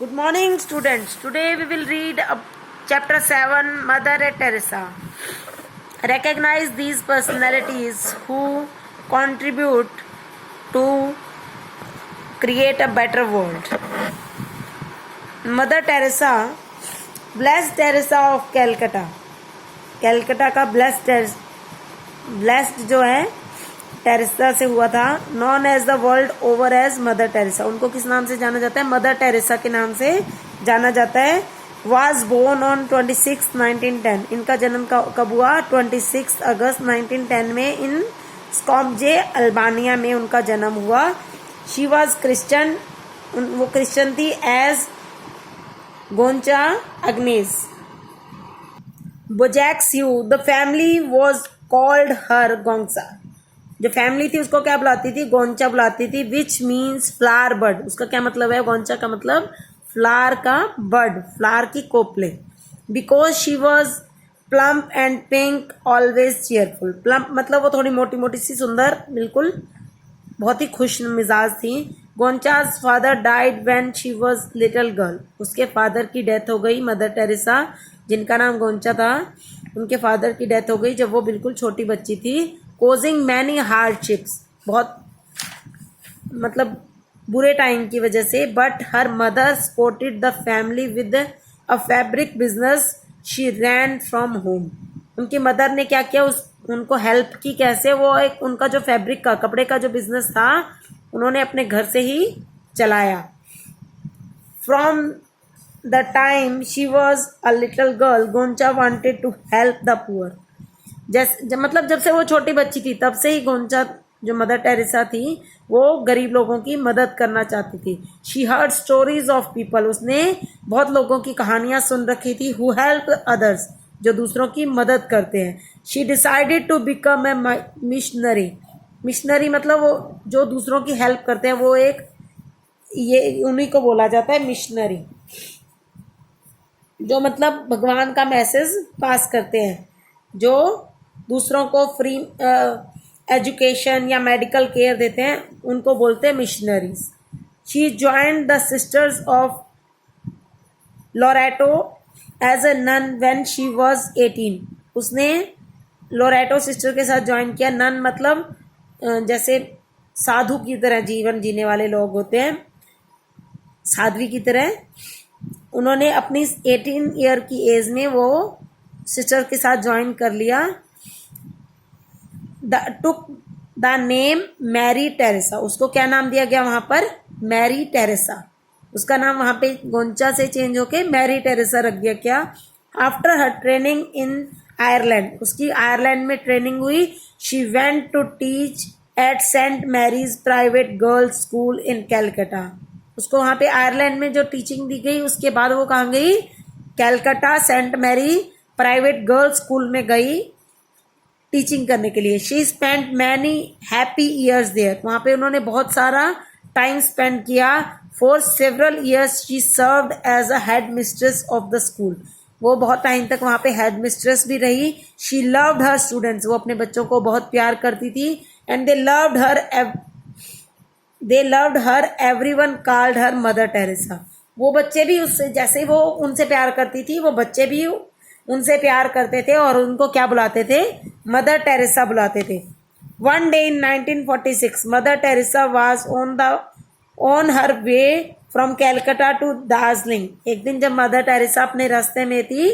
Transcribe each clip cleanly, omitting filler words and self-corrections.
Good morning, students. Today we will read chapter 7, Mother Teresa. Recognize these personalities who contribute to create a better world. Mother Teresa, Blessed Teresa of Calcutta. Calcutta का blessed जो है Teresa से हुआ था. Known as the world over as Mother Teresa. उनको किस नाम से जाना जाता है? मदर टेरेसा के नाम से जाना जाता है. Was born on 26 1910. इनका जन्म कब हुआ? 26 अगस्त 1910 में इन स्कॉम्जे अल्बानिया में उनका जन्म हुआ. She was Christian. वो क्रिश्चियन थी as Gonxha Agnes Bojaxhiu. The family was called her Gonxha. जो फैमिली थी उसको क्या बुलाती थी? गोंचा बुलाती थी. Which means flower bird. उसका क्या मतलब है? गोंचा का मतलब फ्लावर का बर्ड, फ्लावर की कोपले. Because she was plump and pink always cheerful. Plump मतलब वो थोड़ी मोटी मोटी सी, सुंदर, बिल्कुल बहुत ही खुश मिजाज थी. Gonxha's father died when she was little girl. उसके फादर की डेथ हो गई. मदर टेरेसा जिनका नाम गोंचा था, उनके फादर की डेथ हो गई जब वो बिल्कुल छोटी बच्ची थी. Causing many hardships. बहुत मतलब बुरे टाइम की वजह से. But her mother supported the family with a fabric business she ran from home. उनकी मदर ने क्या किया? उनको हेल्प की. कैसे? वो एक उनका जो फैब्रिक का, कपड़े का जो बिजनेस था, उन्होंने अपने घर से ही चलाया. From the time she was a little girl Gonxha wanted to help the poor. मतलब जब से वो छोटी बच्ची थी तब से ही गोंचा, जो मदर टेरेसा थी, वो गरीब लोगों की मदद करना चाहती थी. She heard stories of people. उसने बहुत लोगों की कहानियां सुन रखी थी. हु हेल्प अदर्स, जो दूसरों की मदद करते हैं. She decided to become a missionary. Missionary मतलब वो जो दूसरों की हेल्प करते हैं, वो एक ये उन्हीं को बोला जाता है मिशनरी. जो मतलब भगवान का मैसेज पास करते हैं, जो दूसरों को फ्री एजुकेशन या मेडिकल केयर देते हैं, उनको बोलते हैं missionaries. She joined the Sisters of Loreto as a nun when she was 18. उसने लोरेटो सिस्टर के साथ ज्वाइन किया. नन मतलब जैसे साधु की तरह जीवन जीने वाले लोग होते हैं, साध्वी की तरह. उन्होंने अपनी 18 ईयर की एज में वो सिस्टर के साथ ज्वाइन कर लिया. Took the name Mary Teresa. उसको क्या नाम दिया गया वहां पर? Mary Teresa. उसका नाम वहां पे गोंचा से चेंज होके मैरी टेरेसा रख दिया. क्या? After her training in Ireland. उसकी आयरलैंड में ट्रेनिंग हुई. She went to teach at Saint Mary's private girls school in Calcutta. उसको वहां पे आयरलैंड में जो टीचिंग दी गई, उसके बाद वो कहाँ गई? Calcutta Saint Mary private girls school में गई टीचिंग करने के लिए. She spent many happy years there. वहां पे उन्होंने बहुत सारा टाइम स्पेंड किया. For several years she served as a head mistress of the school. वो बहुत टाइम तक वहां पे हेड मिस्ट्रेस भी रही. She loved her students. वो अपने बच्चों को बहुत प्यार करती थी. And they loved her everyone called her mother Teresa. वो बच्चे भी उससे, जैसे वो उनसे प्यार करती थी, वो बच्चे भी उनसे प्यार करते थे और उनको क्या बुलाते थे? मदर टेरेसा बुलाते थे. One day in 1946 Mother Teresa was on her way from Calcutta to Darjeeling. एक दिन जब मदर टेरेसा अपने रास्ते में थी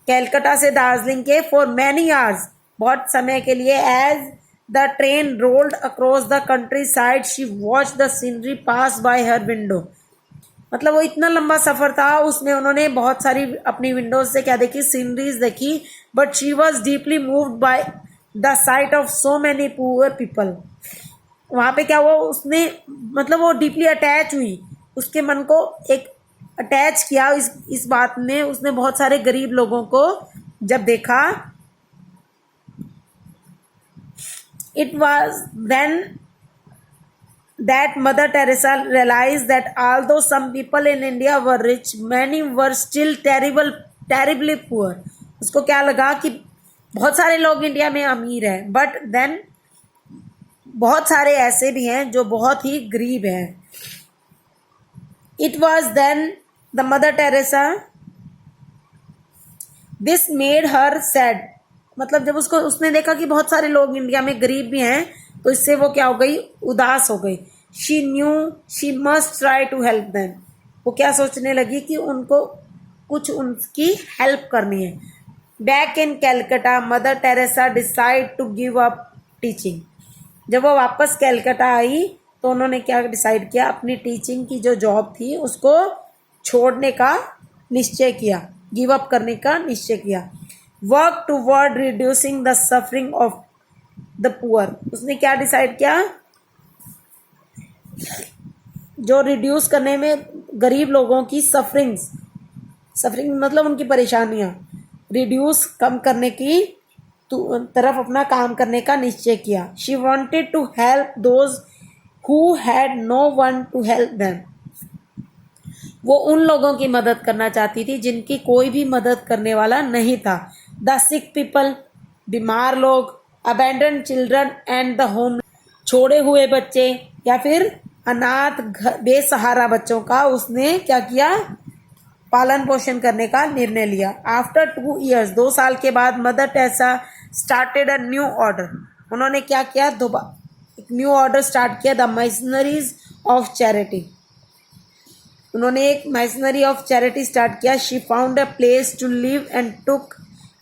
कैलकाटा से दार्जिलिंग के, फॉर मैनी आवर्स, बहुत समय के लिए, as the train rolled across the country side she watch the scenery pass by her window. मतलब वो इतना लंबा सफर था, उसमें उन्होंने बहुत सारी अपनी विंडोज से क्या देखी? सीनरीज देखी. But she was deeply moved by the site of so many poor people. वहां पे क्या हुआ? उसने मतलब वो डीपली अटैच हुई, उसके मन को एक अटैच किया इस बात ने. उसने बहुत सारे गरीब लोगों को जब देखा, it was then that Mother Teresa realized that although some people in India were rich, many were still terribly poor. उसको क्या लगा कि बहुत सारे लोग इंडिया में अमीर हैं, बट देन बहुत सारे ऐसे भी हैं जो बहुत ही गरीब हैं. It was then the mother Teresa, this made her sad, मतलब जब उसको उसने देखा कि बहुत सारे लोग इंडिया में गरीब भी हैं, तो इससे वो क्या हो गई, उदास हो गई. She knew she must try to help them, वो क्या सोचने लगी कि उनको कुछ उनकी हेल्प करनी है. Back in Calcutta Mother Teresa decide to give up teaching, जब वो वापस कैलकाटा आई तो उन्होंने क्या डिसाइड किया, अपनी टीचिंग की जो जॉब थी उसको छोड़ने का निश्चय किया, गिव अप करने का निश्चय किया. Work toward reducing the suffering of the poor, उसने क्या डिसाइड किया, जो रिड्यूस करने में गरीब लोगों की सफरिंग्स, सफरिंग मतलब उनकी परेशानियां, रिड्यूस कम करने की तरफ अपना काम करने का निश्चय किया. She wanted to help those who had no one to help them, वो उन लोगों की मदद करना चाहती थी जिनकी कोई भी मदद करने वाला नहीं था. द सिक पीपल, बीमार लोग, abandon children and the home, छोड़े हुए बच्चे या फिर अनाथ बेसहारा बच्चों का उसने क्या किया, पालन पोषण करने का निर्णय लिया. आफ्टर 2 years, 2 साल के बाद Mother Teresa started a new order, उन्होंने क्या किया, एक न्यू ऑर्डर स्टार्ट किया, द मिशनरीज ऑफ चैरिटी, उन्होंने एक मिशनरी ऑफ चैरिटी स्टार्ट किया. She found a place to live and took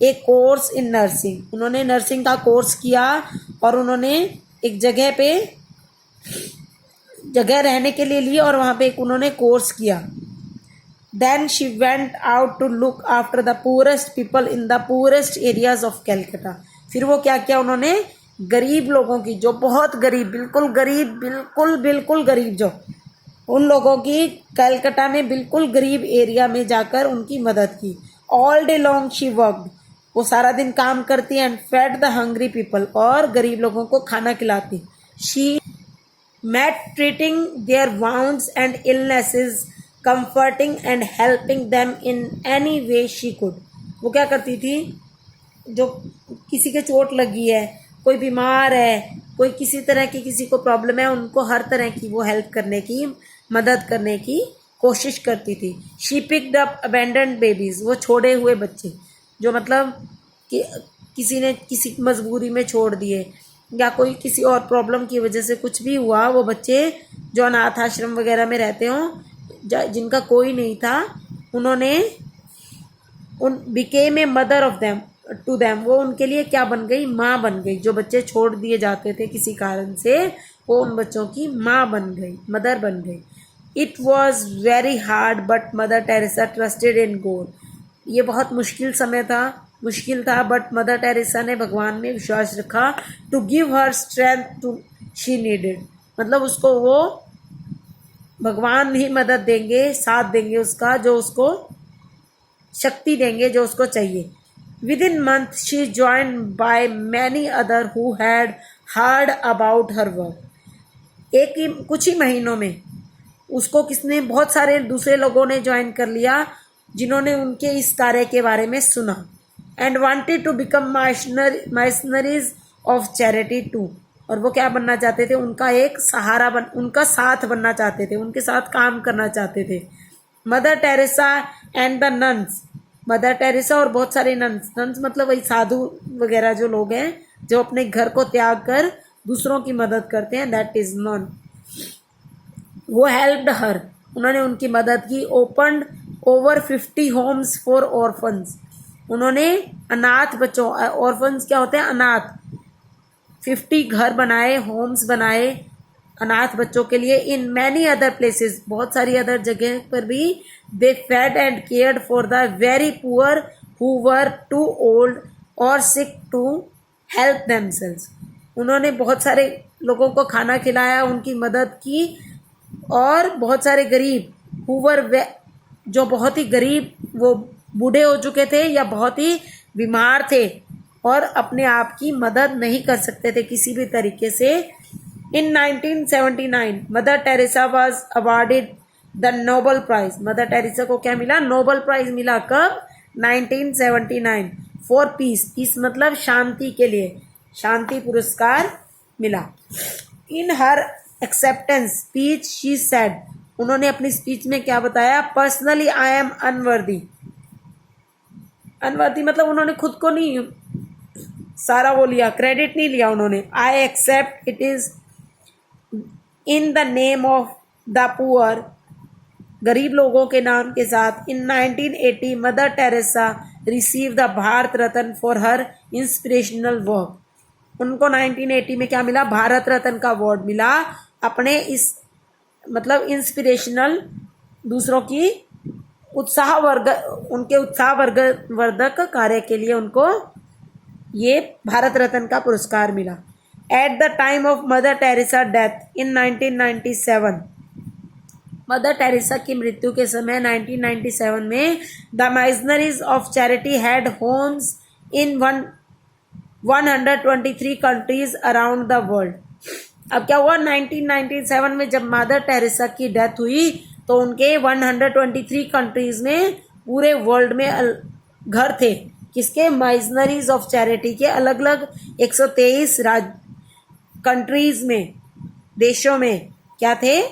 a course in nursing, उन्होंने नर्सिंग का कोर्स किया और उन्होंने एक जगह रहने के लिए ली और वहाँ पे एक उन्होंने कोर्स किया. Then she went out to look after the poorest people in the poorest areas of Calcutta, फिर वो क्या किया, उन्होंने गरीब लोगों की, जो बहुत गरीब, बिल्कुल गरीब जो उन लोगों की कलकत्ता में बिल्कुल गरीब एरिया में जाकर उनकी मदद की. All day long she worked, वो सारा दिन काम करती and fed the hungry people, और गरीब लोगों को खाना खिलाती. She met treating their wounds and illnesses, comforting and helping them in any way she could, वो क्या करती थी, जो किसी के चोट लगी है, कोई बीमार है, कोई किसी तरह की किसी को प्रॉब्लम है, उनको हर तरह की वो हेल्प करने की, मदद करने की कोशिश करती थी. She picked up abandoned babies, वो छोड़े हुए बच्चे, जो मतलब कि किसी ने किसी मजबूरी में छोड़ दिए या कोई किसी और प्रॉब्लम की वजह से कुछ भी हुआ, वो बच्चे जो अनाथ आश्रम वगैरह में रहते हों, जिनका कोई नहीं था, उन्होंने became a mother of them to them, वो उनके लिए क्या बन गई, माँ बन गई. जो बच्चे छोड़ दिए जाते थे किसी कारण से, वो उन बच्चों की माँ बन गई, मदर बन गई. It was very hard but mother Teresa trusted in God, ये बहुत मुश्किल था बट मदर टेरेसा ने भगवान में विश्वास रखा. To give her strength to she needed, मतलब उसको वो भगवान ही मदद देंगे, साथ देंगे उसका, जो उसको शक्ति देंगे जो उसको चाहिए. Within month she joined by many other who had heard about her work. कुछ ही महीनों में उसको बहुत सारे दूसरे लोगों ने ज्वाइन कर लिया जिन्होंने उनके इस कार्य के बारे में सुना. And wanted to become Missionaries of Charity too, और वो क्या बनना चाहते थे, उनका एक सहारा उनका साथ बनना चाहते थे, उनके साथ काम करना चाहते थे. Mother Teresa and the nuns, mother Teresa और बहुत सारे नन्स मतलब वही साधु वगैरह जो लोग हैं जो अपने घर को त्याग कर दूसरों की मदद करते हैं, दैट इज नॉन. वो हेल्प्ड हर, उन्होंने उनकी मदद की. Opened over 50 Holmes for orphans, उन्होंने अनाथ बच्चों, ऑर्फन्स क्या होते हैं, अनाथ, 50 घर बनाए, होम्स बनाए अनाथ बच्चों के लिए. इन मैनी अदर प्लेसेस, बहुत सारी अदर जगह पर भी. They fed and cared for the very poor who were too old और सिक टू हेल्प देमसेल्व्स, उन्होंने बहुत सारे लोगों को खाना खिलाया, उनकी मदद की. और बहुत सारे गरीब हु वर, जो बहुत ही गरीब, वो बूढ़े हो चुके थे या बहुत ही बीमार थे और अपने आप की मदद नहीं कर सकते थे किसी भी तरीके से. In 1979, mother Teresa was awarded the Nobel Prize. Mother टेरेसा को क्या मिला, नोबल प्राइज मिला. कब, 1979, फॉर पीस. पीस मतलब शांति के लिए, शांति पुरस्कार मिला. In her acceptance speech she said, उन्होंने अपनी स्पीच में क्या बताया? Personally I am unworthy. Unworthy मतलब उन्होंने खुद को नहीं सारा वो लिया, क्रेडिट नहीं लिया उन्होंने। I accept it is in the name of the poor, गरीब लोगों के नाम के साथ। In 1980 Mother Teresa receive the Bharat Ratna for her inspirational work. उनको 1980 में क्या मिला? भारत रत्न का अवार्ड मिला अपने इस मतलब इंस्पिरेशनल, दूसरों की उनके वर्धक कार्य के लिए उनको ये भारत रत्न का पुरस्कार मिला। At the time of Mother Teresa death in 1997, Mother Teresa की मृत्यु के समय 1997 में the Missionaries of Charity had homes in 123 countries around the world. अब क्या हुआ? 1997 में जब मदर टेरेसा की डेथ हुई तो उनके 123 कंट्रीज में पूरे वर्ल्ड में घर थे। किसके? मिशनरीज ऑफ चैरिटी के अलग अलग 123 कंट्रीज में, देशों में क्या थे?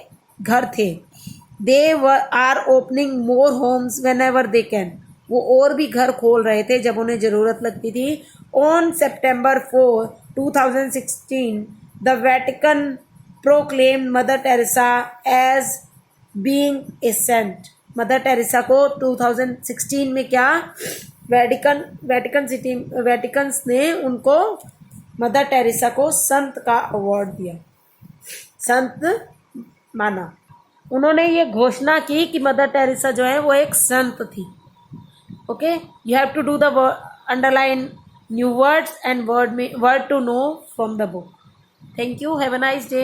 घर थे। They are opening more homes whenever they can, वो और भी घर खोल रहे थे जब उन्हें ज़रूरत लगती थी। On September 4, 2016 the Vatican proclaimed Mother Teresa as being a saint. मदर टेरेसा को 2016 में क्या वेटिकन्स ने उनको मदर टेरेसा को संत का अवार्ड दिया, संत माना। उन्होंने ये घोषणा की कि मदर टेरेसा जो है वो एक संत थी। Okay, you have to do the underline new words and word to know from the book. Thank you, have a nice day.